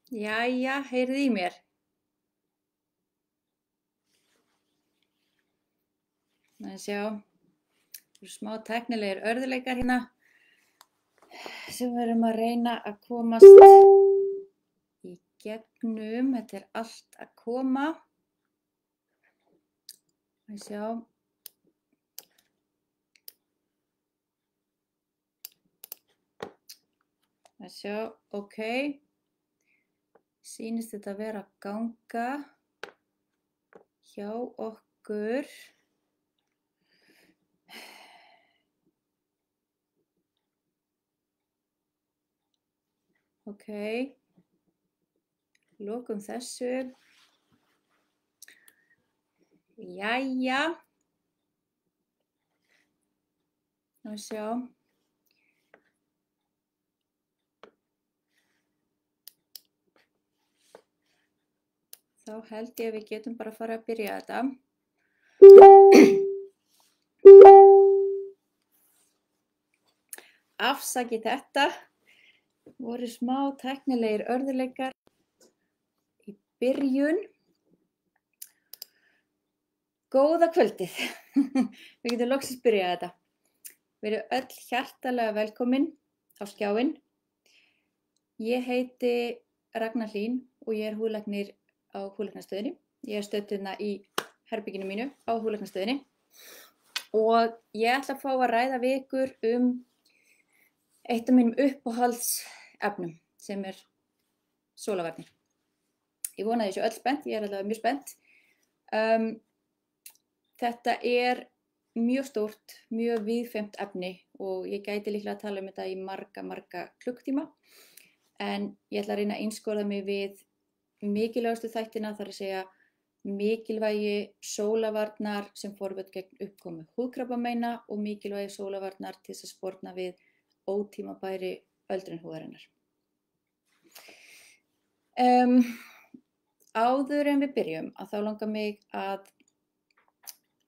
Jæja, heyrið í mér. Sjá, það eru smá tæknilegir örðugleikar hérna sem við erum að reyna að komast í gegnum. Þetta er allt að koma. Sjá. Sjá, ok. Sýnist þetta að vera að ganga hjá okkur. Ok, lokum þessu. Jæja. Sjá. Þá held ég að við getum bara að fara að byrja þetta. Afsakið þetta. Voru smá tæknilegir örðugleikar í byrjun. Góða kvöldið. Við getum loksins byrjað þetta. Verið öll hjartalega velkomin á skjáinn. Ég heiti Ragnar Hlín og ég er húðlæknir á húðlæknastöðinni. Ég er stödd hérna í herberginu mínu á húðlæknastöðinni og ég ætla að fá að ræða við ykkur eitt af mínum uppáhaldsefnum sem er sólarvarnir. Ég vona að ég sé öll spennt, ég er allavega mjög spennt. Þetta er mjög stórt, mjög víðfeðmt efni og ég gæti líklega að tala um þetta í marga klukkutíma. En ég ætla að reyna að einskorða mig við mikilvægustu þættina, þar að segja mikilvægi sólarvarnar sem forvörn gegn uppkomu húðkrabbameina og mikilvægi sólarvarnar til þess að sporna við ótímabæri öldrun húðarinnar. Áður en við byrjum þá langar mig að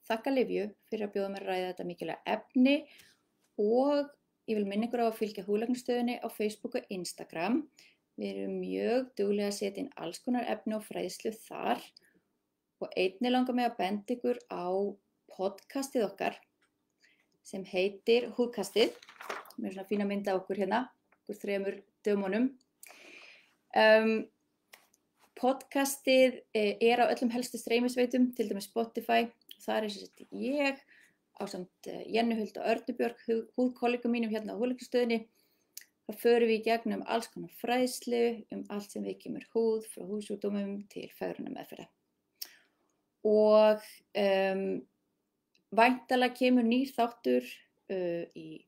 þakka Livju fyrir að bjóða mér að ræða þetta mikilvæga efni og ég vil minna ykkur á að fylgja húðlæknastöðinni á Facebook og Instagram. Við erum mjög duglega að setja inn alls konar efni og fræðslu þar og einnig langar mig að benda ykkur á podcastið okkar sem heitir Húðkastið. Með svona fína mynd af okkur hérna, okkur 3 dömunum. Podcastið er á öllum helstu streymisveitum, til dæmis Spotify. Þar er sett ég ásamt Jennu Huld og Örnu Björk, húðkollegum mínum hérna á húðlæknastöðinni. Það förum við í gegnum alls konar fræðslu allt sem viðkemur húð, frá húðsjúkdómum til fegrunarmeðferða. Og væntanlega kemur nýr þáttur í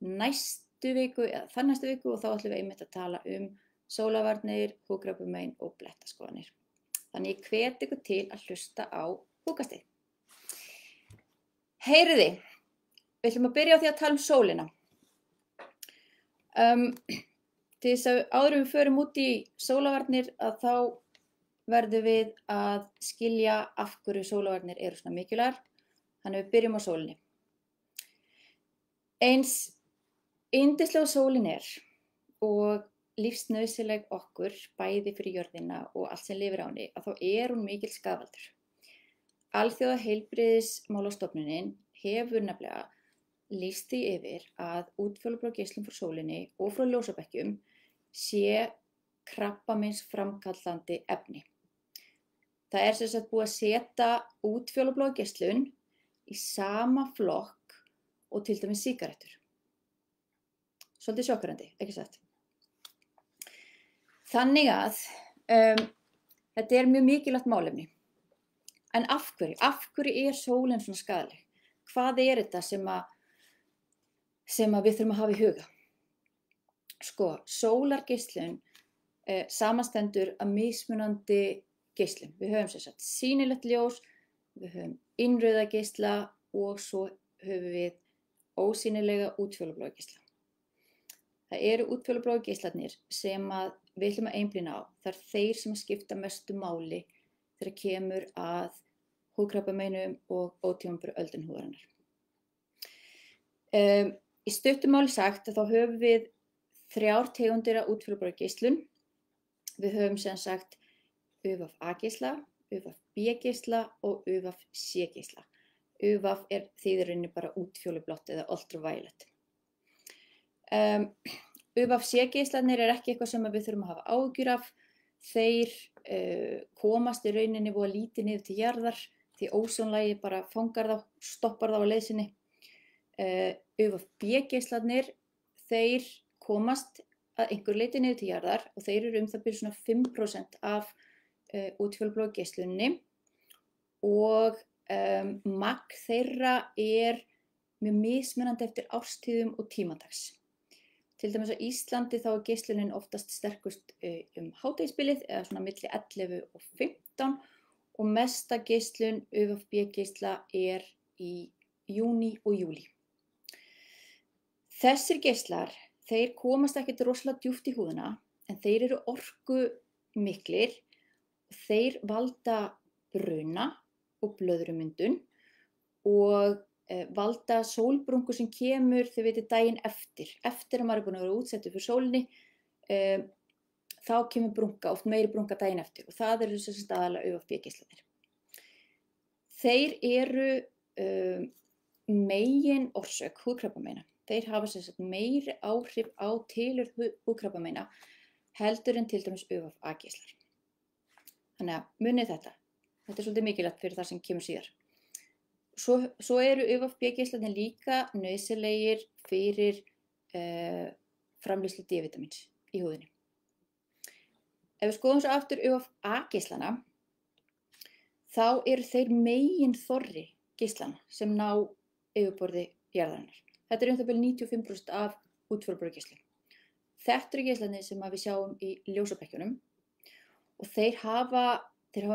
næstu viku eða þarnæstu viku og þá ætlum við einmitt að tala um sólarvarnir, húðkrabbamein og blettaskoðanir. Þannig ég hvet ykkur til að hlusta á Húðkastið. Heyriði, við ætlum að byrja á því að tala um sólina. Til þess að áður við förum út í sólarvarnir að þá verðum við að skilja af hverju sólarvarnir eru svona mikilvægar. Þannig við byrjum á sólinni. Eins yndislega sólin er og lífsnauðsynleg okkur bæði fyrir jörðina og allt sem lifir á henni, að þá er hún mikil skaðvaldur. Alþjóðaheilbrigðismálastofnunin hefur nefnilega lýst því yfir að útfjólublá geislun frá sólinni og frá ljósabekkjum sé krabbameinsframkallandi efni. Það er sem sagt búið að setja útfjólublá geislun í sama flokk og til dæmis sígarettur. Svolítið sjokkerandi, ekki satt? Þannig að þetta er mjög mikilvægt málefni. En af hverju er sólin svona skaðleg? Hvað er þetta sem við þurfum að hafa í huga? Sko, sólargeislun samanstendur af mismunandi geislun. Við höfum sem sagt sýnilegt ljós, við höfum innrauða geisla og svo höfum við ósýnilega útfjólubláa geisla. Það eru útfjólubláu geislarnir sem við ætlum að einblína á. Það eru þeir sem skipta mestu máli þegar kemur að húðkrabbameinum og ótímabæru öldrun húðarinnar. Í stuttu máli sagt þá höfum við 3 tegundir af útfjólubláu geislun Við höfum sem sagt UVA-geisla, UVB-geisla og UVC-geisla. UVA þýðir rauninni bara útfjólublátt eða ultraviolet. UVC-geislarnir ekki eitthvað sem við þurfum að hafa áhyggjur af. Þeir komast í rauninni voða lítið niður til jarðar því ósonlagið bara fangar þá, stoppar þá á leið sinni. UVB-geislarnir, þeir komast að einhver leyti niður til jarðar og þeir eru það byrja svona 5% af útfjólubláu geislunni og magn þeirra mjög mismunandi eftir árstíðum og tímadags. Til dæmis á Íslandi þá geislunin oftast sterkust hádegisbilið eða svona milli 11 og 15 og mesta geislun UVB-geisla í júní og júlí. Þessir geislar, þeir komast ekkert rosalega djúpt í húðina en þeir eru orkumiklir og þeir valda bruna og blöðrumyndun og valda sólbrungu sem kemur, þið veitir, daginn eftir að maður búin að vera útsettur fyrir sólinni, þá kemur brunga, oft meiri brunga daginn eftir og það eru sem sagt aðalega UVB-geislarnir. Þeir eru megin orsök húðkrabbameina. Þeir hafa sem sagt meiri áhrif á tilurð húðkrabbameina heldur en til dæmis UVA-geislar. Þannig að munið þetta. Þetta er svolítið mikilvægt fyrir það sem kemur síðar. Svo eru UVB-geislarnir líka nauðsynlegir fyrir framleiðslu D-vitamíns í húðinni. Ef við skoðum svo aftur UVA-geislana, þá eru þeir megin þorri geislana sem ná yfirborði jarðarinnar. Þetta það bil 95% af útfjólubláu geislum. Þetta eru geislarnir sem við sjáum í ljósabekkjunum og þeir hafa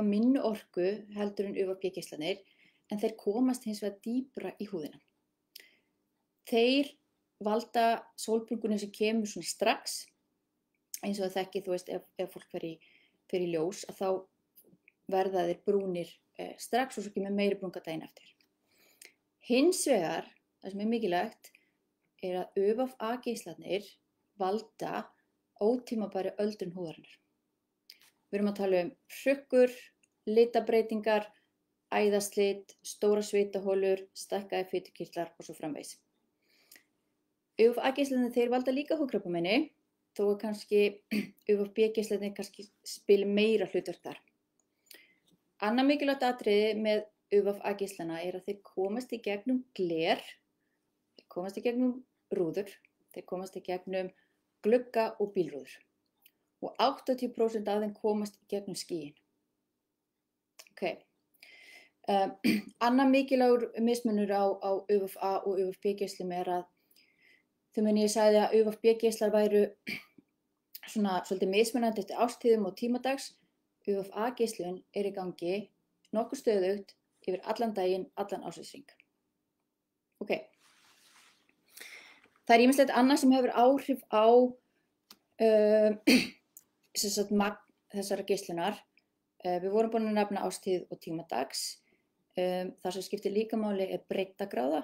minni orku heldur en UVB-geislarnir en þeir komast hins vegar dýpra í húðina. Þeir valda sólbrungunni sem kemur svona strax, eins og það þekki, þú veist, ef fólk fer í ljós, að þá verða þeir brúnir strax og svo kemur meiri brunga daginn eftir. Hins vegar, það sem mikilvægt, að UVA-geislarnir valda ótímabæri öldrun húðarinnar. Við erum að tala hrukkur, litabreytingar, æðaslit, stóra svitaholur, stækkaðir fitukirtlar og svo framvegis. UVA-geislarnir þeir valda líka húðkrabbameini, þó að kannski UVB-geislarnir kannski spila meira hlutverk þar. Annað mikilvægt atriði með UVA-geislana að þeir komast í gegnum gler, þeir komast í gegnum rúður, þeir komast í gegnum glugga og bílrúður og 80% af þeim komast í gegnum skýin. Annað mikilvægur mismunur á UVA og UVB-geislum að ég sagði að UVB-geislar væru svona svolítið mismunandi eftir árstíðum og tímadags. UVA-geislun í gangi nokkuð stöðugt yfir allan daginn, allan ársins hring. Það ýmislegt annað sem hefur áhrif á magn þessara geislunar. Við vorum búin að nefna árstíð og tímadags. Það sem skiptir líka máli breiddargráða.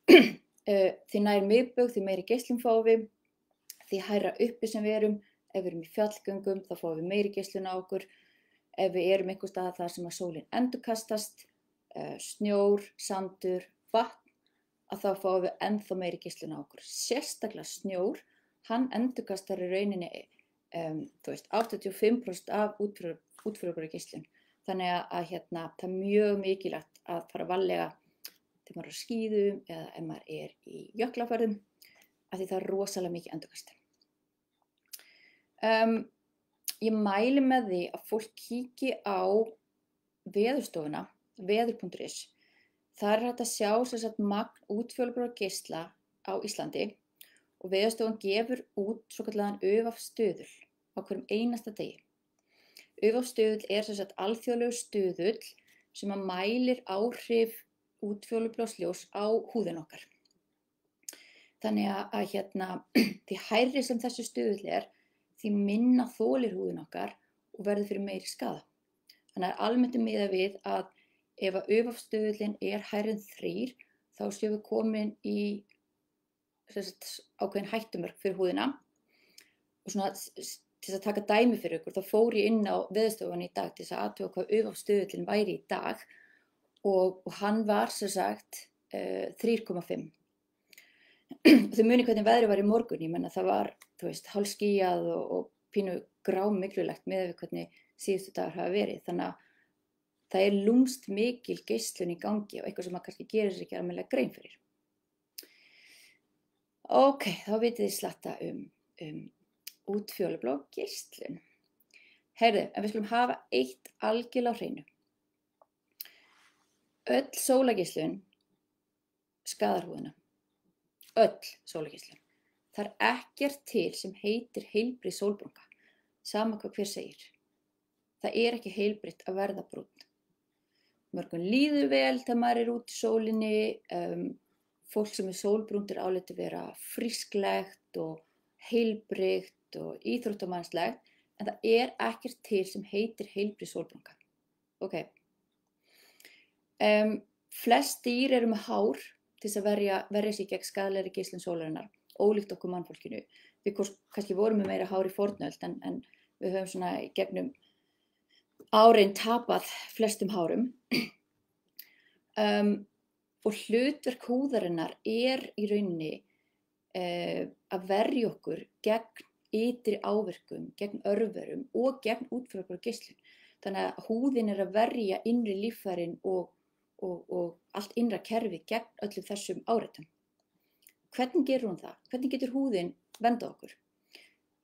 Því nær miðbaug, því meiri geislun fáum við. Því hærra uppi sem við erum. Ef við erum í fjallgöngum, þá fáum við meiri geislun á okkur. Ef við erum einhvers staðar þar sem að sólin endurkastast, snjór, sandur, vatn, að þá fáum við ennþá meiri geislun á okkur. Sérstaklega snjór, hann endurkastar í rauninni 85% af útfjólubláu geislun. Þannig að það er mjög mikilvægt að fara varlega þegar maður er á skíðum eða ef maður er í jöklaferðum, af því það er rosalega mikið endurkast. Ég mæli með því að fólk kíki á Veðurstofuna, veður.is. Þar er hægt að sjá sem sagt magn útfjólubláu geisla á Íslandi og Veðurstofan gefur út svokallaðan UVA-stuðul á hverjum einasta degi. UVA-stuðull sem sagt alþjóðlegur stuðull sem að mælir áhrif útfjólubláss ljós á húðina okkar. Þannig að því hærri sem þessi stuðull því minna þolir húðin okkar og verður fyrir meiri skaða. Þannig að almennt miðað við að ef að UVA-stuðullinn hærri en 3, þá séum við komin í ákveðin hættumörk fyrir húðina og svona til þess að taka dæmi fyrir ykkur, þá fór ég inn á Veðurstofuna í dag til þess að athuga hvað ufstuðullinn væri í dag og hann var sem sagt 3,5. Þau muni hvernig veðrið var í morgun, ég menna það var, þú veist, hálfskýjað og pínu grámiglulegt með við hvernig síðustu dagar hafa verið, þannig að það er lúmst mikil geislun í gangi og eitthvað sem maður kannski gerir sér ekki almennilega grein fyrir. Ok, þá vitið þið slatta útfjólublá geislun. Heyrðu, en við skulum hafa eitt algjörlega á hreinu. Öll sólargeislun skaðar húðina. Öll sólargeislun. Það er ekkert til sem heitir heilbrigð sólbrúnka, sama hvað hver segir. Það er ekki heilbrigt að verða brúnn. Mörgum líður vel þegar maður út í sólinni, fólk sem sólbrúnt álitið vera frísklegt og heilbrigt og íþróttamannslegt, en það er ekkert til sem heitir heilbrigð sólbrúnka. Ok. Flest dýr eru með hár til þess að verja sig gegn skaðlegri geislun sólarinnar, ólíkt okkur mannfólkinu. Við kannski vorum með meira hár í fornöld, en við höfum svona í gegnum árin tapað flestum hárum. Og hlutverk húðarinnar er í rauninni að verja okkur gegn ytri áverkum, gegn örverum og gegn útfjólublá geislun. Þannig að húðin er að verja innri líffærin og allt innra kerfi gegn öllum þessum áreitum. Hvernig gerur hún það? Hvernig getur húðin verndað okkur?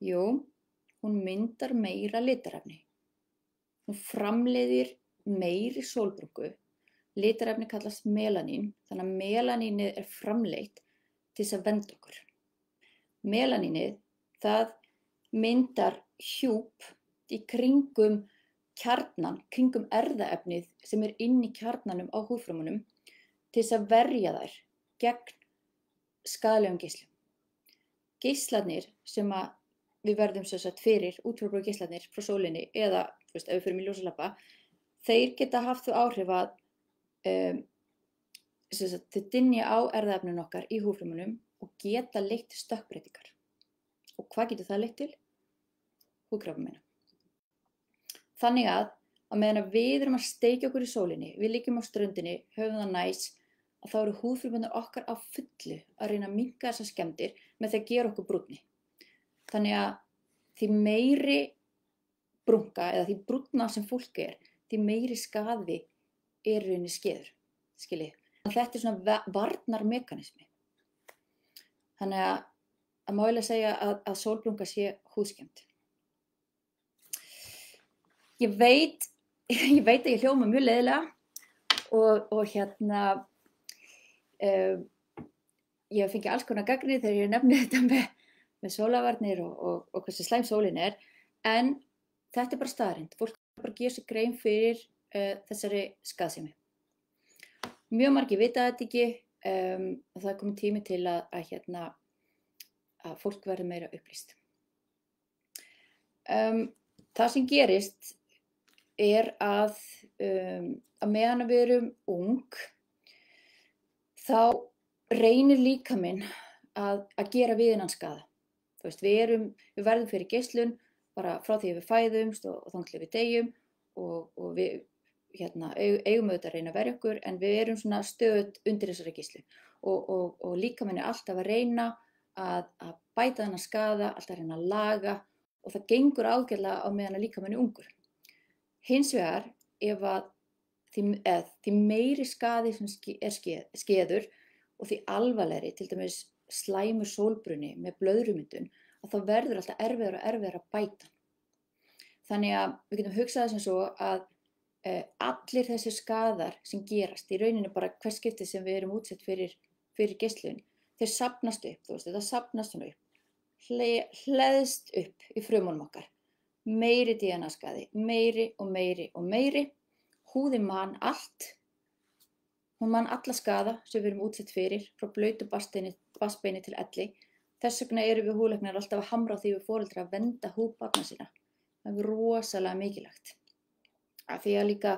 Jú, hún myndar meira litarefni. Hún framleiðir meiri sólbrúnku. Litarefni kallast melanín, þannig að melanínið er framleitt til þess að vernda okkur. Melanínið, það myndar hjúp í kringum kjarnan, kringum erfðaefnið sem er inn í kjarnanum á húðfrumunum til þess að verja þær gegn skaðlegum geislum. Geislarnir sem að við verðum sem sagt fyrir, útfjólublá geislarnir frá sólinni eða, þú veist, ef við förum í ljósalampa, þeir geta haft þau áhrif að þau dynja á erfðaefnin okkar í húðfrumunum og geta leitt til stökkbreytingar. Og hvað getur það leitt til? Húðkrabbameina. Þannig að meðan við erum að steikja okkur í sólinni, við liggjum á ströndinni, höfum það næs, að þá eru húðfrumurnar okkar á fullu að reyna að minnka þessar skemmdir með því að gera okkur brúnni. Þannig að því meiri brúnka eða því brúnna sem fólk er, því meiri skaði er í rauninni skeður, skiljið. Þetta er svona varnarmekanismi. Þannig að má eiginlega segja að sólbrúnka sé húðskemmd. Ég veit að ég hljóma mjög leiðilega og ég hef fengið alls konar gagnrýni þegar ég nefni þetta með sólarvarnir og hversu slæm sólin er, en þetta er bara staðreynd. Fólk bara gera sér grein fyrir þessari skaðsemi. Mjög margir vita þetta ekki og það er kominn tími til að fólk verði meira upplýst. Það sem gerist er að meðan við erum ung, þá reynir líkaminn að gera við þennan skaða. Þú veist, við verðum fyrir geislun bara frá því að við fæðumst og þangað til við deyjum og við eigum auðvitað að reyna að verja okkur, en við erum svona stöðugt undir þessari geislun og líkaminn er alltaf að reyna að bæta þennan skaða, alltaf að reyna að laga og það gengur ágætlega á meðan að líkaminn er ungur. Hins vegar, ef að því meiri skaði sem er skeður og því alvarlegri, til dæmis slæmur sólbruni með blöðrumyndun, að þá verður alltaf erfiðara og erfiðara að bæta. Þannig að við getum hugsað sem svo að allir þessir skaðar sem gerast, í rauninni bara hvers skipti sem við erum útsett fyrir geislun, þeir safnast upp, þú veist, þetta safnast svona upp, hleðst upp í frumunum okkar. Meiri DNA-skaði, meiri og meiri og meiri. Húðin man allt. Hún man alla skaða sem við erum útsett fyrir, frá blautu barnsbeini til elli. Þess vegna erum við húðlæknar alltaf að hamra á því við foreldrar að vernda húð barna sína. Það er rosalega mikilvægt. Af því að líka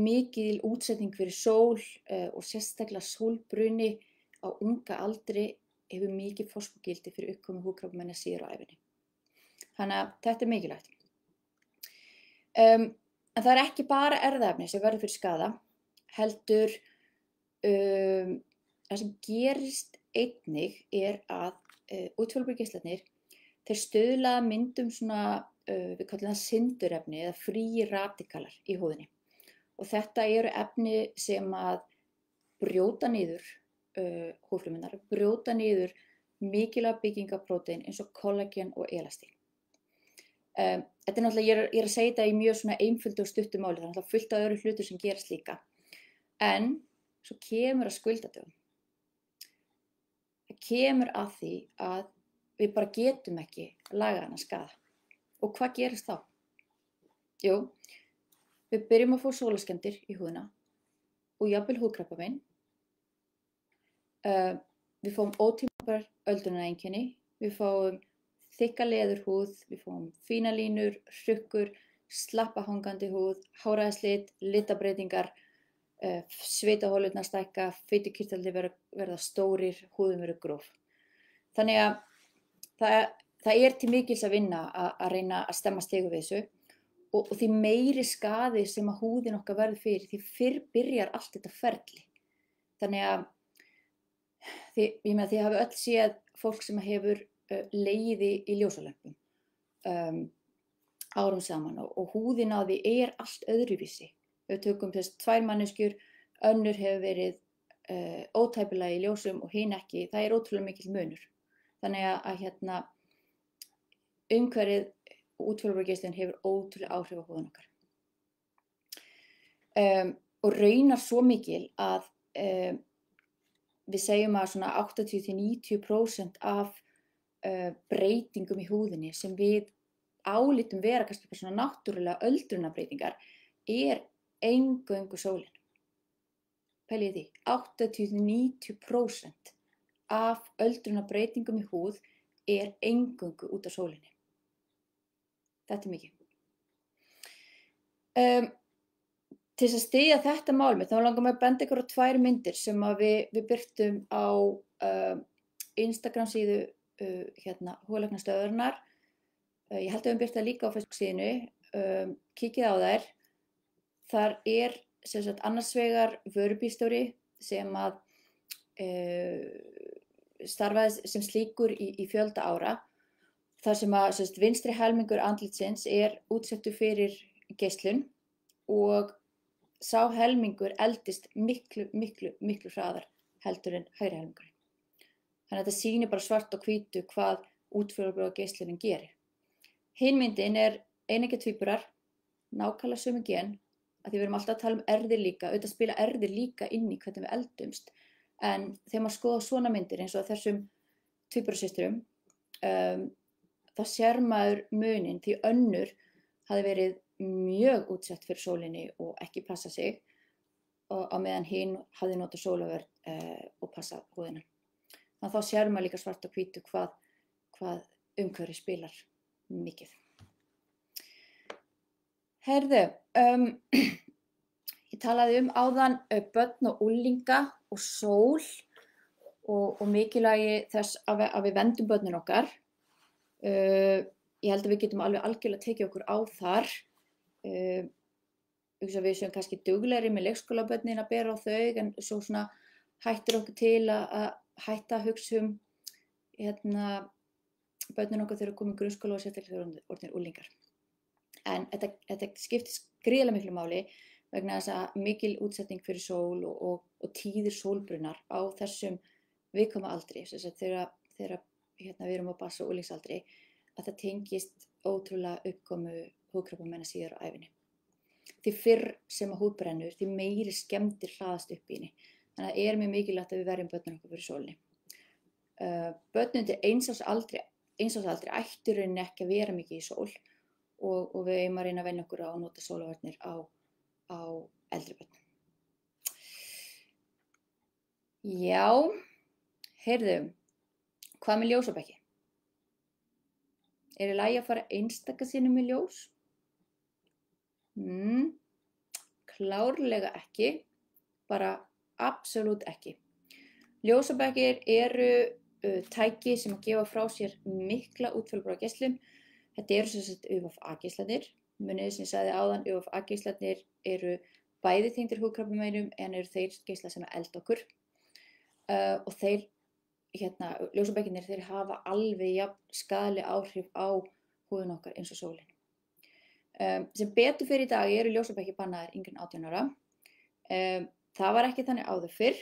mikil útsetning fyrir sól og sérstaklega sólbruni á unga aldri hefur mikið fósturgildi fyrir uppkomu húðkrabbameina síðar á ævinni. Þannig að þetta mikilvægt. En það ekki bara erfðaefni sem verður fyrir skaða, heldur það sem gerist einnig að útfjólublágeislarnir, þeir stuðla að myndum svona, við kallum það sindurefni eða fríir radikalar í húðinni. Og þetta eru efni sem að brjóta niður húðfrumurnar, brjóta niður mikilvæg byggingaprótein eins og kollagen og elastín. Þetta náttúrulega, ég að segja þetta í mjög svona einföldu og stuttu máli, það náttúrulega fullt af öðru hlutur sem gerast líka. En svo kemur að skuldadögum. Það kemur að því að við bara getum ekki lagað þennan skaða. Og hvað gerist þá? Jú, við byrjum að fá sólarskemmdir í húðina og jafnvel húðkrabbamein. Við fáum ótímabærar öldrunareinkenni, við fáum þykka leðurhúð, við fáum fína línur, hrukkur, slappahangandi húð, háræðaslit, litabreytingar, svitaholurnar stækka, fitukirtlarnir verða stórir, húðin verður gróf. Þannig að það til mikils að vinna að reyna að stemma stigu við þessu og því meiri skaði sem að húðin okkar verður fyrir, því fyrr byrjar allt þetta ferli. Þannig að þið hafi öll séð fólk sem hefur legið í ljósalömpum árum saman og húðin á því allt öðruvísi. Við tökum þess 2 manneskjur, önnur hefur verið ótæpilega í ljósum og hin ekki, það ótrúlega mikill munur. Þannig að umhverfið útfjólublágeislun hefur ótrúlega áhrif á húðina okkar. Og raunar svo mikil að við segjum að svona 80–90% af breytingum í húðinni sem við álítum vera kannski bara svona náttúrulega öldrunarbreytingar eingöngu sólin. Pælið því, 80–90% af öldrunarbreytingum í húð eingöngu út af sólinni. Þetta mikið. Til þess að styðja þetta mál mitt, þá langar mig að benda ykkur á 2 myndir sem að við birtum á Instagram síðu húðlæknastöðvarinnar. Ég held að við birtum það líka á Facebook síðunni. Kíkið á þær. Þar sem sagt annars vegar vörubílstjóri sem að starfaði sem slíkur í fjölda ára. Þar sem að vinstri helmingur andlitsins útsettur fyrir geislun og sá helmingur eldist miklu hraðar heldur en hægri helmingurinn. Þannig að þetta sýnir bara svart og hvítu hvað útfjólublágeislunin gerir. Hin myndin eineggja tvíburar, nákvæmlega sömu gen, að því við erum alltaf að tala erfðir líka, auðvitað spila erfðir líka inn í hvernig við eldumst. En þegar maður skoða svona myndir eins og þessum tvíburasystrum, þá sér maður munin því önnur hafði verið mjög útsett fyrir sólinni og ekki passa sig og á meðan hinn hafði notað sólavörn og passa húðina. Þannig að þá sér maður líka svart og hvítu hvað umhverfið spilar mikið. Heyrðu, ég talaði áðan börn og unglinga og sól og mikilvægi þess að við verndum börnin okkar. Ég held að við getum alveg algjörlega tekið okkur á þar. Við séum kannski duglegri með leikskólabörnin að bera á þau, en svo svona hættir okkur til að hætta að hugsa börnin okkar þegar við komum í grunnskóla og sérstaklega þegar orðnir unglingar. En þetta skiptir gríðarlega miklu máli vegna þess að mikil útsetning fyrir sól og tíðir sólbrunnar á þessum viðkvæma aldri, þegar við erum á barns- og unglingsaldri, að það tengist ótrúlega uppkomu húðkrabbameina síðar á ævinni. Því fyrr sem að húð brennur, því meiri skemmdir hlaðast upp í henni. Þannig að það mjög mikilvægt að við verjum börnin okkar fyrir sólinni. Börn undir 1 árs aldri ættu í rauninni ekki að vera mikið í sól og við eigum að reyna að venja okkur á að nota sólavörnir á eldri börn. Já, heyrðu, hvað með ljósabekki? Í lagi að fara einstaka sinnum í ljós? Klárlega ekki, bara absolutt ekki. Ljósabekkir eru tæki sem að gefa frá sér mikla útfjólubláa geislun. Þetta eru sem sagt UVA-geislarnir. Munið sem ég sagði áðan, UVA-geislarnir eru bæði tengdir húðkrabbameinum en eru þeir geislar sem elda okkur. Og þeir, ljósabekkirnir, þeir hafa alveg jafn skaðleg áhrif á húðina okkar eins og sólin. Sem betur fyrir í dag eru ljósabekkir bannaðir yngri en 18 ára. Það var ekki þannig áður fyrr.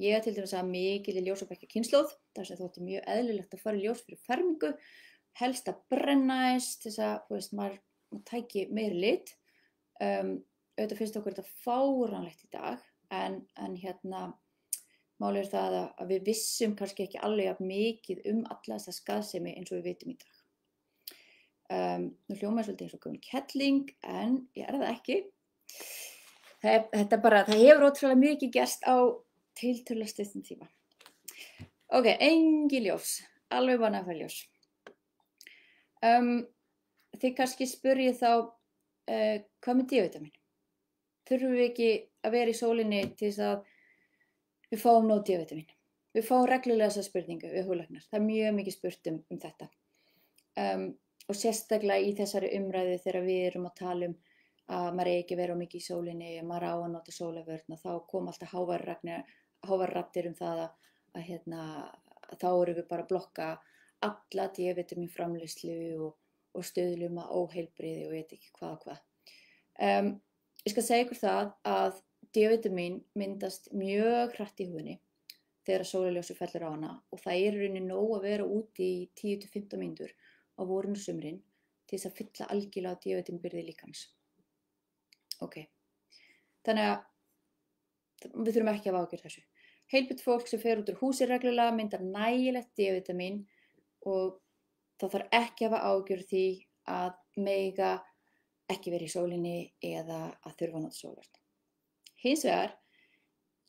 Ég til dæmis að mikil í ljósabekkjakynslóð, þar sem þótti mjög eðlilegt að fara í ljós fyrir fermingu, helst að brennaðist þess að maður tæki meiri lit. Auðvitað finnst okkur þetta fáránlegt í dag, en málið það að við vissum kannski ekki alveg jafn mikið alla þessa skaðsemi eins og við vitum í dag. Nú hljómar svolítið eins og gömul kettling, en ég það ekki. Það hefur ótrúlega mikið gerst á tiltölulega stuttum tíma. Ok, engin ljós, alveg bannað að fara í ljós. Þið kannski spyrjið þá, hvað með D-vitamin? Þurfum við ekki að vera í sólinni til þess að við fáum nóg D-vitamin? Við fáum reglulega þessa spurningu við húðlæknar. Það mjög mikið spurt um þetta. Og sérstaklega í þessari umræðu þegar við erum að tala að maður eigi ekki vera mikið í sólinni, maður á að nota sólavörn, þá kom alltaf háværar raddir það að þá erum við bara að blokka alla D-vitamin framleiðslu og stöðlum að óheilbrigði og veit ekki hvað og hvað. Ég skal segja ykkur það að D-vitamin myndast mjög hratt í húðinni þegar sólarljósið fellur á hana og það í rauninni nóg að vera úti í 10-15 mínútur á vorin og sumrin til þess að fylla algjörlega D-vitaminbirgði líkamans. Ok, þannig að við þurfum ekki að hafa áhyggjur þessu. Heilbrigt fólk sem fer út úr húsi reglulega myndar nægilegt D-vitamin og þá þarf ekki að hafa áhyggjur því að mega ekki verið í sólinni eða að þurfa að nota sólavörn. Hins vegar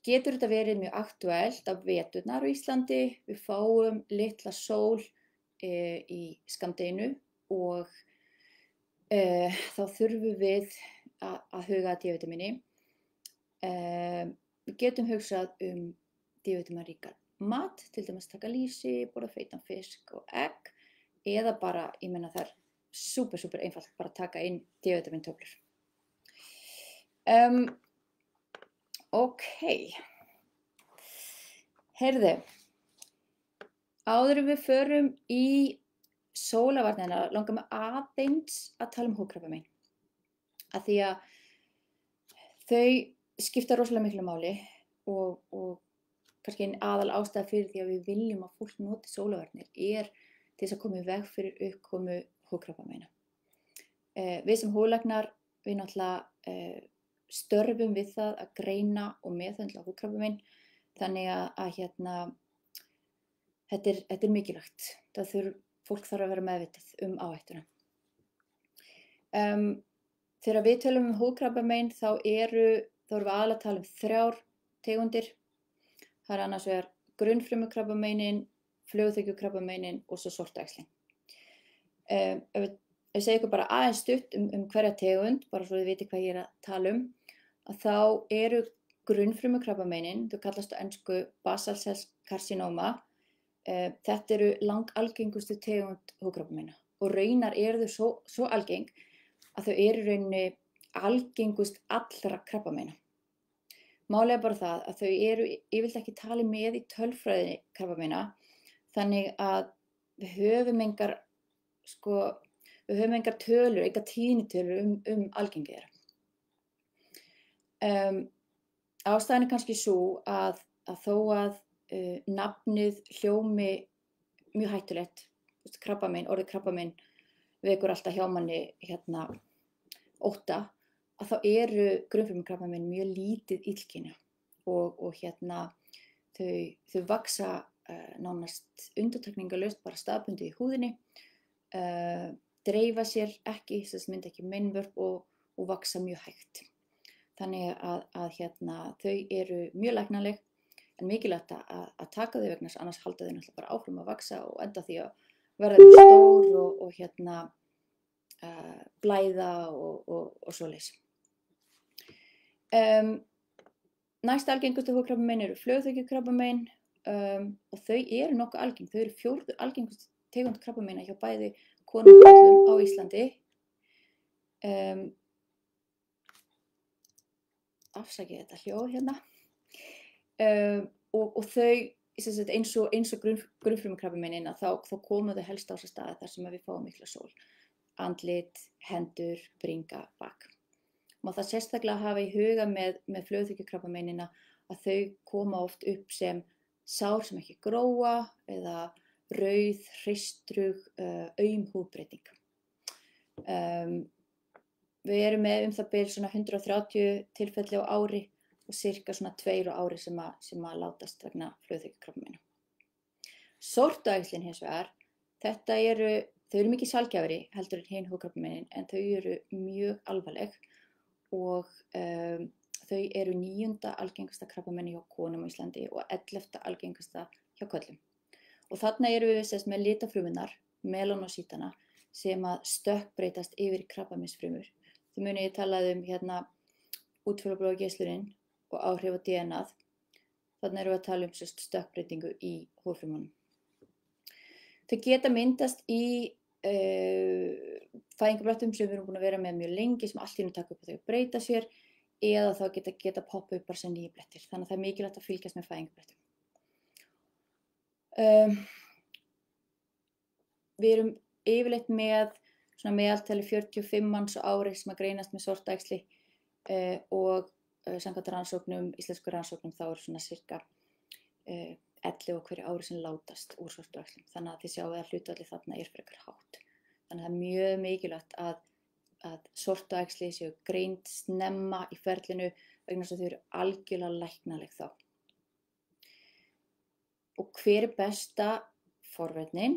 getur þetta verið mjög aktúelt á veturnar á Íslandi. Við fáum litla sól í skammdeginu og þá þurfum við að huga að D-vitamini. Við getum hugsað D-vitaminríkan mat, til dæmis taka lýsi, borða feitan fisk og egg, eða bara, það er super einfalt bara að taka inn D-vitamintöflur. Ok, heyrðu, áður en við förum í sólavarnina langar mig aðeins að tala húðkrabbamein, af því að þau skipta rosalega miklu máli og kannski ein aðal ástæða fyrir því að við viljum að fólk noti sólavarnir til þess að koma í veg fyrir uppkomu húðkrabbameina. Við sem húðlæknar, við náttúrulega störfum við það að greina og meðhöndla húðkrabbamein, þannig að þetta er mikilvægt. Fólk þarf að vera meðvitað áhættuna. Þegar við tölum húðkrabbamein þá erum við aðalega að tala 3 tegundir. Það annars vegar grunnfrumukrabbameinin, flöguþekjukrabbameinin og svo sortuæxlin. Ef ég segi ykkur bara aðeins stutt hverja tegund, bara svo þið viti hvað ég að tala að þá eru grunnfrumukrabbameinin, þau kallast á ensku basal cell carcinoma. Þetta eru langalgengustu tegund húðkrabbameina og raunar eru þau svo algeng að þau eru rauninni algengust allra krabbameina. Málið bara það að þau eru yfirleitt ekki talin með í tölfræði krabbameina, þannig að við höfum engar tölur, engar tíðnitölur algengi þeirra. Ástæðan er kannski sú að þó að nafnið hljómi mjög hættulegt, orðið krabbamein vekur alltaf hjá manni ótta, að þá eru grunnfrumukrabbamein mjög lítið illkynja og þau vaxa nánast undantekningarlaust bara staðbundið í húðinni, dreifa sér ekki, mynda ekki meinvörp og vaxa mjög hægt. Þannig að þau eru mjög læknanleg en mikilvægt að taka þau vegna þess annars halda þau náttúrulega bara áfram að vaxa og enda því að verða mjög stór og blæða og svoleiðis. Næsta algengustu húðkrabbamein eru flöguþekjukrabbamein og þau eru nokkuð algeng. Þau eru 4. algengust tegund krabbameina hjá bæði konum og körlum á Íslandi. Afsakið þetta hljóð hérna. Og þau, eins og grunnfrumukrabbameinin, þá koma þau helst á þessa staði þar sem við fáum mikla sól. Andlit, hendur, bringa, bak. Má það sérstaklega hafa í huga með flöguþekjukrabbameinina að þau koma oft upp sem sár sem ekki gróa eða rauð, hreistrug, aum húðbreyting. Við erum með það bil svona 130 tilfelli á ári og cirka svona 2 á ári sem að látast vegna flöguþekjukrabbameina. Sortuæxlin hins vegar, þau eru mikið sjaldgæfari heldur en hin húðkrabbameinin, en þau eru mjög alvarleg og þau eru 9. algengasta krabbameini hjá konum á Íslandi og 11. algengasta hjá körlum. Og þarna eru við með litafrumurnar, melanósítana, sem að stökkbreytast yfir í krabbameinsfrumur. Þau muni ég talaði hérna útfjólublóða geisluninn og áhrif á DNA-ð. Þarna erum við að tala stökkbreytingu í húðfrumunum. Þau geta myndast í fæðingarblettum sem við erum búin að vera með mjög lengi, sem allt í einu taka upp og þau breyta sér, eða þá geta poppa upp bara sem nýju blettir. Þannig að það er mikilvægt að fylgjast með fæðingarblettum. Við erum yfirleitt með svona meðaltali 45 manns á ári sem að greinast með sortuæxli og samkvæmt rannsóknum, íslensku rannsóknum, þá eru svona cirka 11 á hverju ári sem látast úr sortuæxlum. Þannig að þið sjáu að hlutfallið þarna er frekar hátt. Þannig að það er mjög mikilvægt að sortuæxli séu greind snemma í ferlinu vegna þess að þau eru algjörlega læknaleg þá. Og hver er besta forvörnin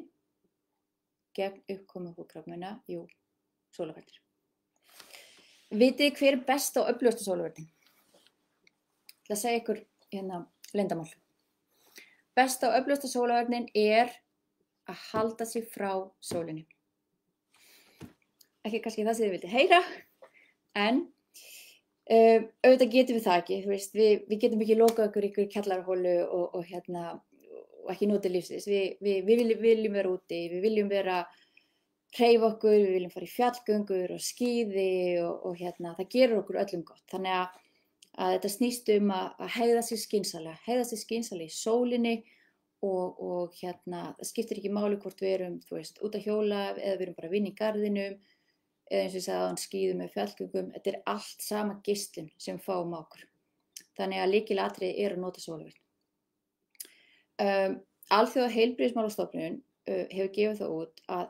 gegn uppkomu húðkrabbameina? Jú, sólarvörnir. Vitið hver er besta og öflugasta sólarvörnin? Ég ætla að segja ykkur hérna leyndarmál. Besta og öflugasta sólarvörnin er að halda sig frá sólinni. Ekki kannski það sem þið vildi heyra, en auðvitað getum við það ekki. Við getum ekki lokað okkur í ykkur kjallaraholu og ekki notið lífsins. Við viljum vera úti, við viljum hreyfa okkur, við viljum fara í fjallgöngur og skíði og það gerur okkur öllum gott. Þannig að þetta snýst að hegða sig skynsamlega í sólinni og það skiptir ekki máli hvort við erum út að hjóla eða við erum bara að vinna í garðinum eða eins og ég sagði áðan skíðum með fjallgöngum. Þetta er allt sama geislun sem við fáum á okkur. Þannig að lykilatriði er að nota sólarvörn. Alþjóða heilbrigðismálastofnunin hefur gefið það út að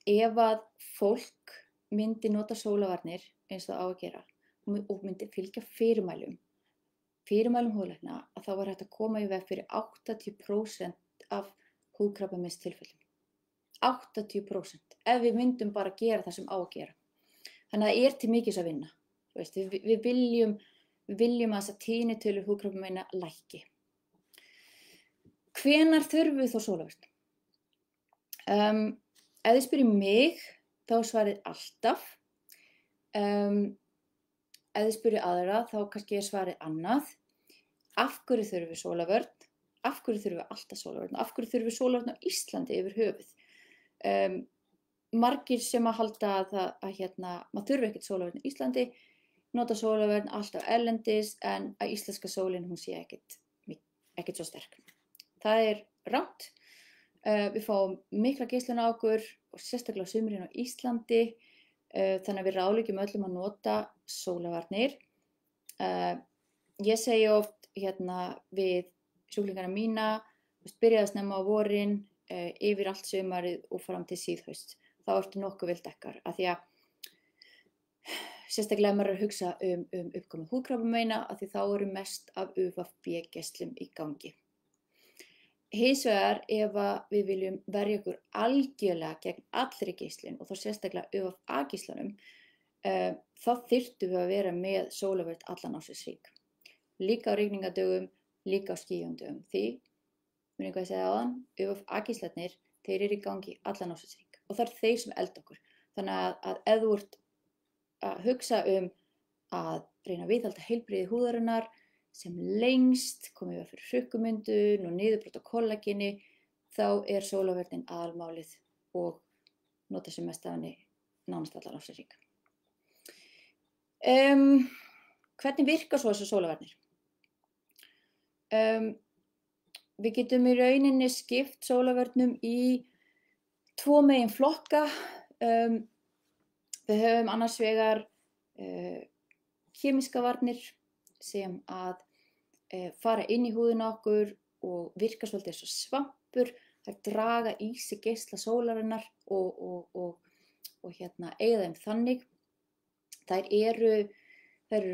ef að fólk myndi nota sólarvarnir eins og það á að gera og myndi fylgja fyrirmælum húðlækna, að þá var hægt að koma í veg fyrir 80% af húðkrabbameinstilfellum. 80% ef við myndum bara gera það sem á að gera. Þannig að það er til mikils að vinna. Við viljum að þessar tíðnitölur húðkrabbameina lækki. Hvenær þurfum við þó sólarvörn? Ef þið spyrjið mig, þá er svarið alltaf. Ef þið spyrjið aðra, þá kannski er svarið annað. Af hverju þurfum við sólarvörn? Af hverju þurfum við alltaf sólarvörn? Af hverju þurfum við sólarvörn á Íslandi yfir höfuð? Margir sem að halda að maður þurfi ekkert sólarvörn í Íslandi, nota sólarvörn alltaf erlendis, en að íslenska sólin hún sé ekkert svo sterk. Það er rangt. Við fáum mikla geislun á okkur og sérstaklega á sumrin á Íslandi, þannig að við ráðleggjum öllum að nota sólarvarnir. Ég segi oft við sjúklingana mína, byrjaðu snemma á vorin, yfir allt sumarið og fram til síðhaust. Þá ertu nokkuð vel dekkar, af því að sérstaklega maður er að hugsa uppkomu húðkrabbameina, af því þá eru mest af UVB-geislum í gangi. Hins vegar, ef við viljum verja okkur algjörlega gegn allri geislun og þá sérstaklega UVA-geislunum, þá þyrftum við að vera með sólarvörn allan ársins hring. Líka á rigningadögum, líka á skýjandögum. Því, munið hvað ég segði áðan, UVA-geislarnir, þeir eru í gangi allan ársins hring og það eru þeir sem elda okkur. Þannig að ef þú ert að hugsa að reyna að viðhalda heilbrigði húðarinnar, sem lengst, komið við fyrir hrukkumyndun og niðurbrot á kollageni, þá sólarvörnin aðalmálið og nota sem mest af henni nánast allan ársins hring. Hvernig virka svo þessar sólarvarnir? Við getum í rauninni skipt sólarvörnum í 2 meginflokka. Við höfum annars vegar kemíska varnir sem að fara inn í húðina okkur og virka svolítið eins og svampur. Þær draga í sig geisla sólarinnar og eyða þeim þannig. Þær eru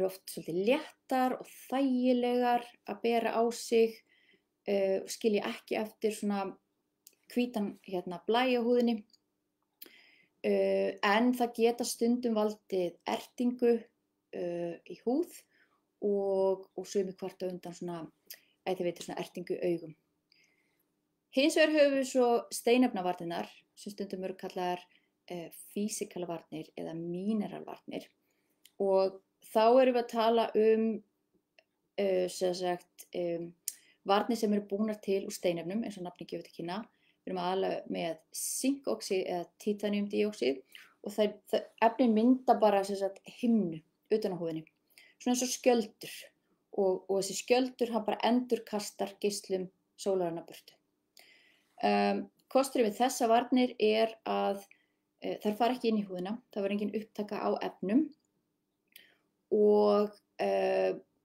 oft svolítið léttar og þægilegar að bera á sig, skilja ekki eftir svona hvítan blæ á húðinni. En það geta stundum valdið ertingu í húð og sumir kvarta undan svona ertingu í augum. Hins vegar höfum við svo steinefnavarnirnar sem stundum eru kallaðar físikalvarnir eða mineralvarnir og þá erum við að tala varnir sem eru búnar til úr steinefnum eins og nafnið gefur til kynna. Við erum aðalega með sinkoxíð eða titaniumdíoxíð og efnin mynda bara himnu utan á húðinni, svona eins og skjöldur og þessi skjöldur hann bara endurkastar geislum sólarinnar burtu. Kosturinn við þessa varnir að þær fara ekki inn í húðina, það var engin upptaka á efnum og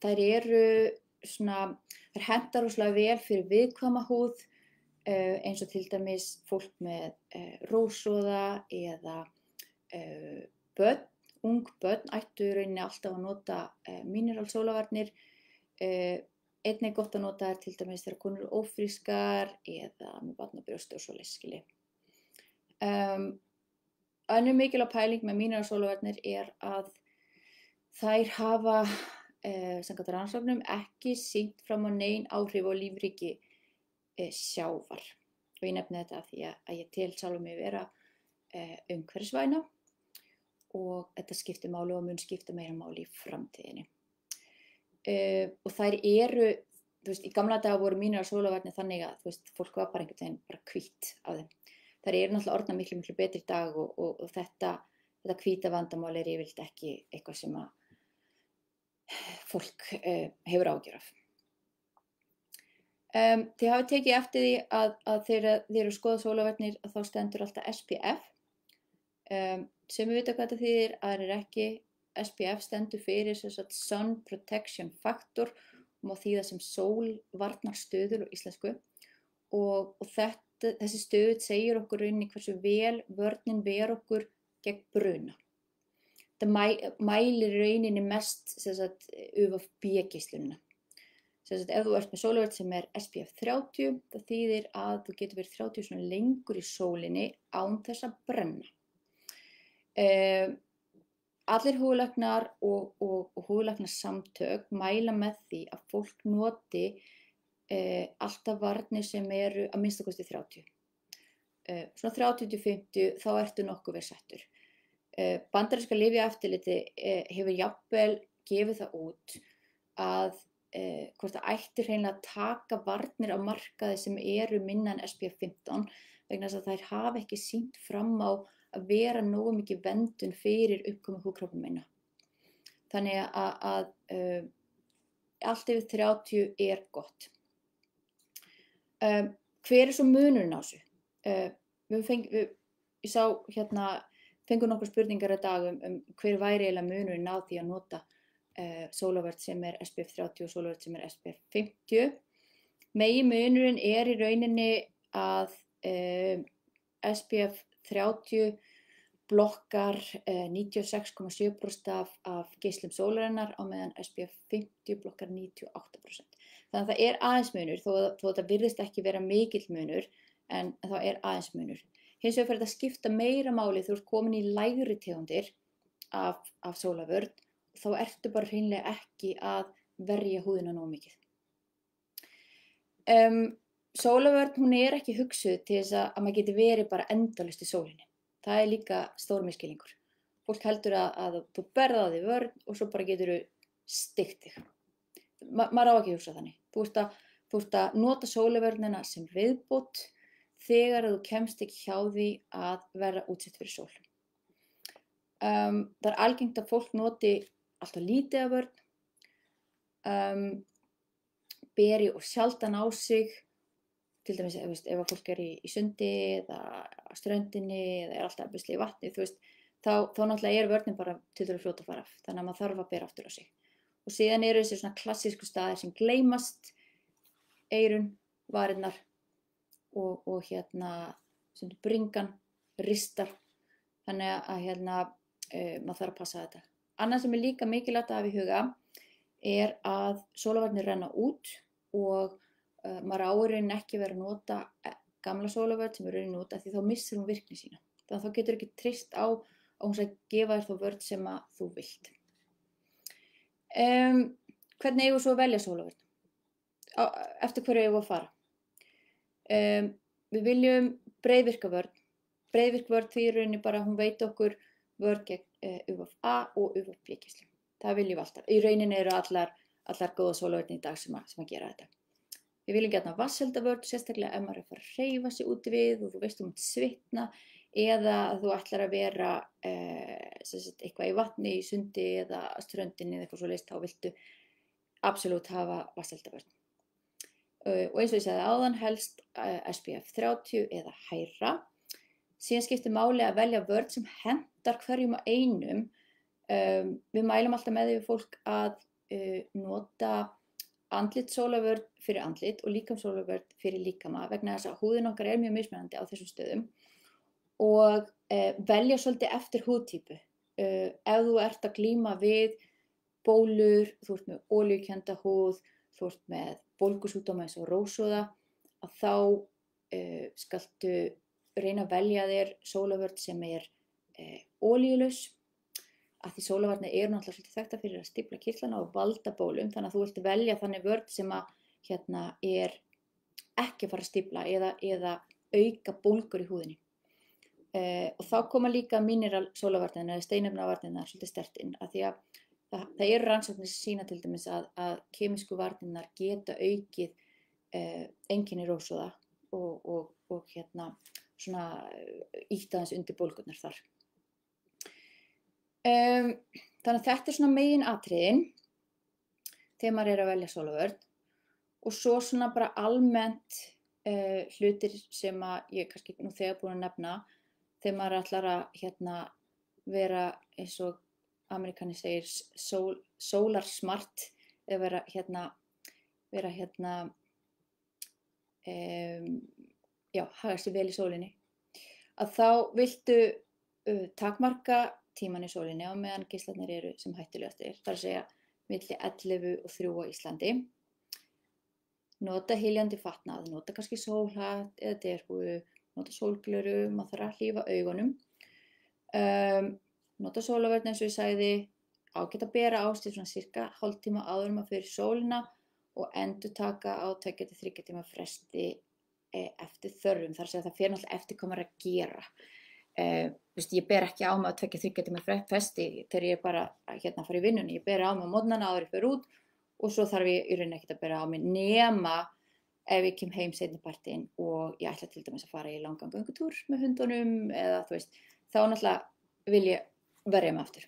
þær hentar rosalega vel fyrir viðkvæma húð eins og til dæmis fólk með rósóða eða börn, ung börn ættu í rauninni alltaf að nota mineralsólavarnir. Einnig gott að nota til dæmis þegar konur eru ófrískar eða með barnabrjóst og svoleiðis skilji. Önnur mikilvæg pæling með mineralsólavarnir að þær hafa samkvæmt rannsóknum ekki sýnt fram á nein áhrif á lífríki sjávar. Og ég nefni þetta af því að ég tel sjálfa mig vera umhverfisvæna og þetta skiptir máli og mun skipta meira máli í framtíðinni. Og þær eru, í gamla daga voru mineralsólavarnir þannig að fólk var bara einhvern veginn bara hvítt af þeim. Þær eru náttúrulega orðnar miklu betri í dag og þetta hvíta vandamál yfirleitt ekki eitthvað sem að fólk hefur áhyggjur af. Þið hafið tekið eftir því að þegar þið eru að skoða sólarvarnir að þá stendur alltaf SPF. Sem við vita hvað þetta þýðir, aðrir ekki. SPF stendur fyrir Sun Protection Factor og má þýða sem sólvarnarstöður á íslensku og þessi stöð segir okkur rauninni hversu vel vörnin ver okkur gegn bruna. Þetta mælir rauninni mest UVB-geislunina. Ef þú ert með sólarvörn sem SPF 30, það þýðir að þú getur verið 30 svona lengur í sólinni án þess að brenna. Allir húðlæknar og húðlæknasamtök mæla með því að fólk noti alltaf varnir sem eru að minnsta kosti 30. Svona 30-50 þá ertu nokkuð vel settur. Bandaríska lyfjaeftirlitið hefur jafnvel gefið það út að hvort það ætti hreinlega að taka varnir á markaði sem eru minna en SPF 15 vegna þess að þær hafa ekki sýnt fram á að vera nógu mikið verndun fyrir uppkomu húðkrabbameina. Þannig að allt yfir 30 gott. Hver svo munurinn á þessu? Ég sá fengum nokkur spurningar í dag hver væri eiginlega munurinn á því að nota sólarvörn sem SPF 30 og sólarvörn sem SPF 50. Meginmunurinn í rauninni að SPF 30 blokkar 96,7% af geislum sólarinnar á meðan SPF 50 blokkar 98%. Þannig að það aðeins munur, þó þetta virðist ekki vera mikill munur, en það aðeins munur. Hins vegar fyrir þetta skipta meira máli þú ert komin í lægri tegundir af sólarvörn, þá ertu bara hreinlega ekki að verja húðina nógu mikið. Sólarvörn, hún ekki hugsuð til þess að maður geti verið bara endalaust í sólinni. Það líka stór misskilningur. Fólk heldur að þú berð á þig vörn og svo bara getur þú steikt þig. maður á ekki að hugsa þannig. Þú ert að nota sólarvörnina sem viðbót þegar þú kemst ekki hjá því að vera útsett fyrir sól. Það algengt að fólk noti alltaf lítið af vörn, beri og sjaldan á sig, til dæmis ef að fólk í sundi eða á ströndinni eða alltaf í vatni, þá náttúrulega vörnin bara tiltölulega fljót að fara af, þannig að maður þarf að bera aftur á sig. Og síðan þessi svona klassísku staðir sem gleymast, eyrun, varirnar og sem bringan, ristar, þannig að maður þarf að passa þetta. Annað sem líka mikilvægt að hafa í huga að sólarvarnir renna út og maður á rauninni ekki verið að nota gamla sólarvörn sem rauninni út af því þá missir hún virkni sína. Þannig að þá getur ekki treyst á að hún að gefa þér þá vörn sem að þú vilt. Hvernig eigum við svo að velja sólarvörn? Eftir hverju eigum við að fara? Við viljum breiðvirka vörn. Breiðvirk vörn því rauninni bara hún veit okkur vörn gegn UVA og UVB-geislun. Það viljum við alltaf. Í rauninni eru allar góða sólarvörn í dag sem að gera þetta. Við viljum gjarnan vatnsheldavörn, sérstaklega ef maður að fara að hreyfa sig úti við og þú veist mátt svitna eða að þú ætlar að vera eitthvað í vatni, í sundi eða ströndinni eða eitthvað svoleiðis, þá viltu absolutt hafa vatnsheldavörn. Og eins og ég sagði áðan helst SPF 30 eða hærra. Síðan skiptir máli að velja vörn sem hentar hverjum og einum. Við mælum alltaf með því við fólk að nota andlitssólarvörn fyrir andlit og líkamssólarvörn fyrir líkama vegna þess að húðin okkar mjög mismunandi á þessum stöðum og velja svolítið eftir húðtýpu. Ef þú ert að glíma við bólur, þú ert með olíukennda húð, þú ert með bólgusjúkdóma eins og rósóða, að þá skaltu reyna að velja þér sólarvörn sem olíulaus. Að því sólarvarnir eru náttúrulega svolítið þekktar fyrir að stífla kirtlana og valda bólum, þannig að þú vilt velja þannig vörn sem að ekki að fara að stífla eða auka bólgur í húðinni. Og þá koma líka mineral sólarvarnirnar eða steinefnavarnirnar svolítið sterkt inn, að því að það eru rannsóknir sem sýna til dæmis að kemísku varnirnar geta aukið einkenni rósóða og svona ýtt aðeins undir bólgurnar þar. Þannig að þetta svona megin atriðin þegar maður að velja sólarvörn og svo svona bara almennt hlutir sem að ég kannski nú þegar búin að nefna þegar maður ætlar að vera eins og Amerikani segir solar smart eða haga sér vel í sólinni, að þá viltu takmarka tíman í sólinni á meðan geislarnir eru sem hættulegastir, þar að segja milli 11 og 3 á Íslandi. Nota hyljandi fatnað, nota kannski sólhatt eða derhúfu, nota sólgleru, maður þarf að hlífa augunum. Nota sólarvörn eins og ég sagði, ágætt að bera ástíð svona cirka hálftíma áður maður fyrir sólina og endurtaka á 2 til 3 tíma fresti eftir þörfum, þar að segja það fer náttúrulega eftir hvað maður að gera. Ég ber ekki á mig að 2-3 tíma fresti þegar ég bara fara í vinnunni, ég ber á mig á morgnana áður ég fer út og svo þarf ég í rauninni ekkert að bera á mig nema ef ég kem heim seinnipartinn og ég ætla til dæmis að fara í langan göngutúr með hundunum eða þá náttúrulega vil ég verja mig aftur.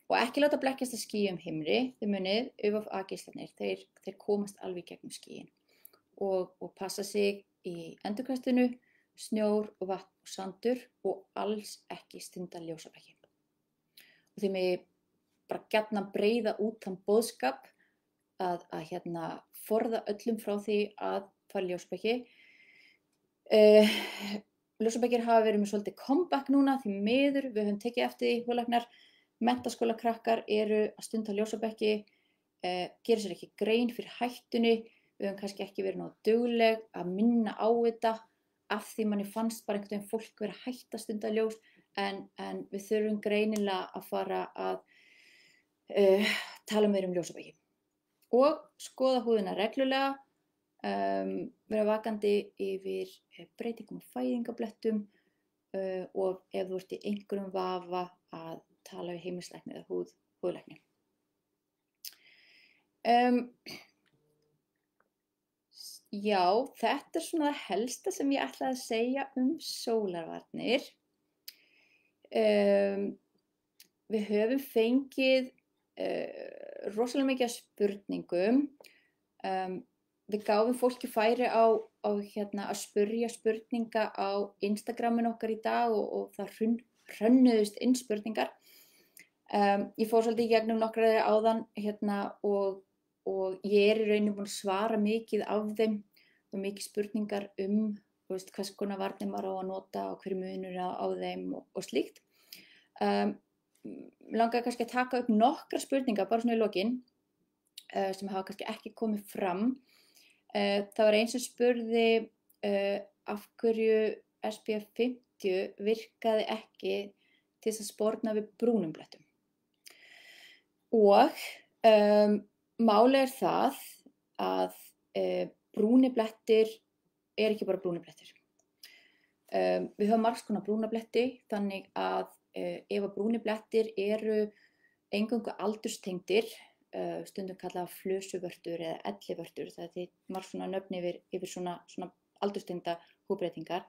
Og ekki láta blekkjast að skýjum himri, þið munið, UVA-geislarnir, þeir komast alveg í gegnum skýin og passa sig í endurkastinu, snjór og vatn og sandur og alls ekki stunda ljósabekki. Og því mig bara gjarnan breiða út þann boðskap að forða öllum frá því að fara ljósabekki. Ljósabekkir hafa verið með svolítið comeback núna, því miður, við höfum tekið eftir því húðlæknar, menntaskólakrakkar eru að stunda ljósabekki, gera sér ekki grein fyrir hættunni, við höfum kannski ekki verið nógu dugleg að minna á þetta, af því manni fannst bara einhvern veginn fólk vera hætt að stunda ljós en við þurfum greinilega að fara að tala meira ljósabekki og skoða húðina reglulega, vera vakandi yfir breytingum og fæðingablettum og ef þú ert í einhverjum vafa að tala við heimilislækni eða húðlækni. Já, þetta svona það helsta sem ég ætlaði að segja sólarvarnir. Við höfum fengið rosalega mikið af spurningum. Við gáfum fólki færi á að spyrja spurninga á Instagramin okkar í dag og það hrönnuðust inn spurningar. Ég fór svolítið í gegnum nokkrar þeirra áðan og ég í rauninni búin að svara mikið af þeim og mikið spurningar hvers konar varnir maður á að nota og hver munur á þeim og slíkt. Langaði kannski að taka upp nokkrar spurningar bara svona í lokin sem hafa kannski ekki komið fram. Það var einn sem spurði af hverju SPF 50 virkaði ekki til þess að sporna við brúnum blettum. Og málið það að brúnir blettir ekki bara brúnir blettir. Við höfum margs konar brúna bletti, þannig að ef að brúnir blettir eru eingöngu aldurstengdir, stundum kallað flösuvörtur eða ellivörtur, það er margs svona nöfn yfir svona aldurstengda húðbreytingar,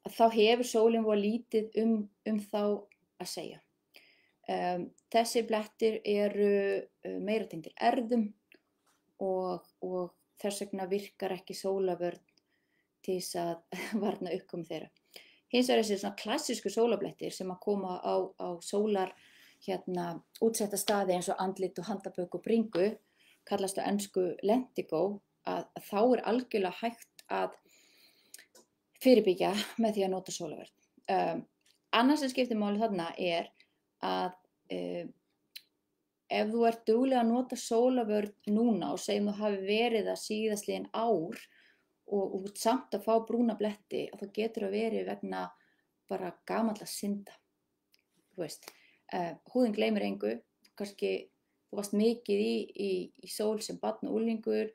að þá hefur sólin voða lítið þá að segja. Þessir blettir eru meira tengdir erfðum og þess vegna virkar ekki sólavörn til þess að varna uppkomu þeirra. Hins vegar þessi svona klassísku sólablettir sem að koma á sólar útsetta staði eins og andlit og handarbök og bringu, kallast á ensku lentigo, að þá algjörlega hægt að fyrirbyggja með því að nota sólavörn. Annars sem skiptir máli þarna að ef þú ert duglega að nota sólavörn núna og segjum þú hafi verið það síðastliðin ár og samt að fá brúna bletti, að þá getur það verið vegna bara gamalla synda. Þú veist, húðin gleymir engu, kannski þú varst mikið í sól sem barn og unglingur,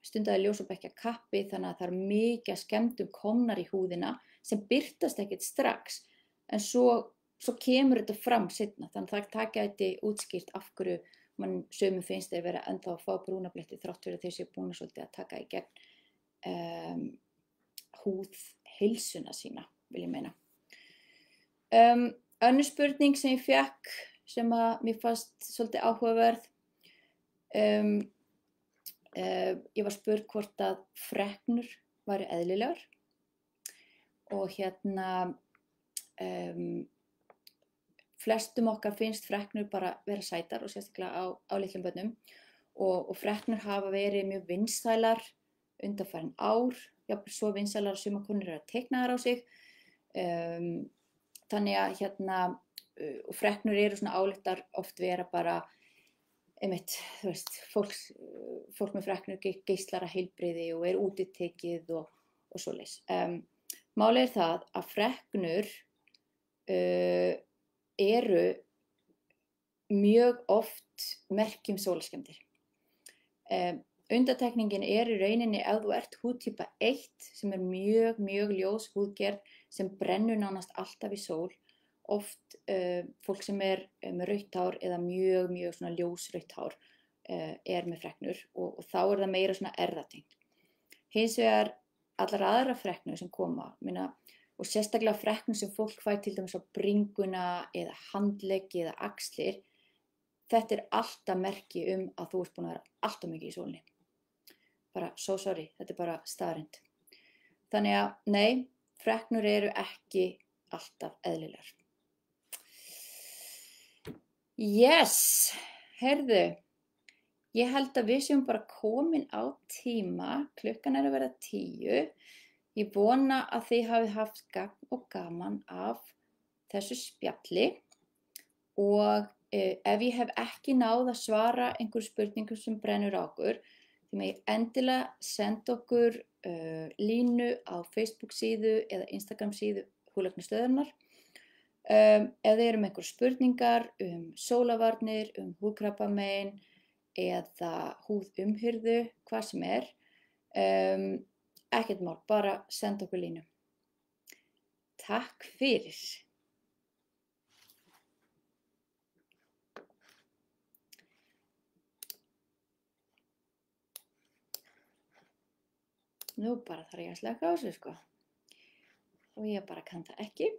stundaði ljós og bekkja kappi, þannig að það mikið af skemmdum komnar í húðina sem birtast ekkert strax, en svo kemur þetta fram seinna, þannig að það gæti útskýrt af hverju sumum finnst þeir vera ennþá að fá brúna bletti þrátt fyrir að þeir séu búin svolítið að taka í gegn húðheilsuna sína, vil ég meina. Önnur spurning sem ég fékk sem að mér fannst svolítið áhugaverð, ég var spurð hvort að freknur væru eðlilegar og flestum okkar finnst freknur bara vera sætar og sérstaklega á litlum börnum og freknur hafa verið mjög vinsælar undanfarin ár, jafnvel svo vinsælar að sumar konur eru að teikna þær á sig. Þannig að og freknur eru svona álittar oft vera bara einmitt, þú veist, fólk með freknur geislar að heilbrigði og útitekið og svoleiðis. Málið það að freknur eru mjög oft merki sólarskemmdir. Undantekningin í rauninni ef þú ert húðtýpa 1 sem mjög, mjög ljós húðgerð sem brennur nánast alltaf í sól, oft fólk sem með rautt hár eða mjög, mjög svona ljósrautt hár með freknur og þá það meira svona erfðatengt. Hins vegar allar aðrar freknur sem koma, og sérstaklega freknur sem fólk fær til dæmis á bringuna eða handleggi eða axlir, þetta alltaf merki að þú ert búin að vera alltaf mikið í sólinni. Bara so sorry, þetta bara staðreynd. Þannig að nei, freknur eru ekki alltaf eðlilegar. Yes, heyrðu, ég held að við séum bara komin á tíma, klukkan að verða 10. Ég vona að þið hafið haft gagn og gaman af þessu spjalli og ef ég hef ekki náð að svara einhverjum spurningum sem brennur á okkur, þið megið endilega senda okkur línu á Facebook síðu eða Instagram síðu Húðlæknastöðvarinnar. Ef þið eru með einhverjar spurningar sólavarnir, húðkrabbamein eða húðumhirðu, hvað sem ekkert mál, bara senda okkur línu. Takk fyrir. Nú bara þarf ég að slaka á þessu sko. Og ég bara kann það ekki.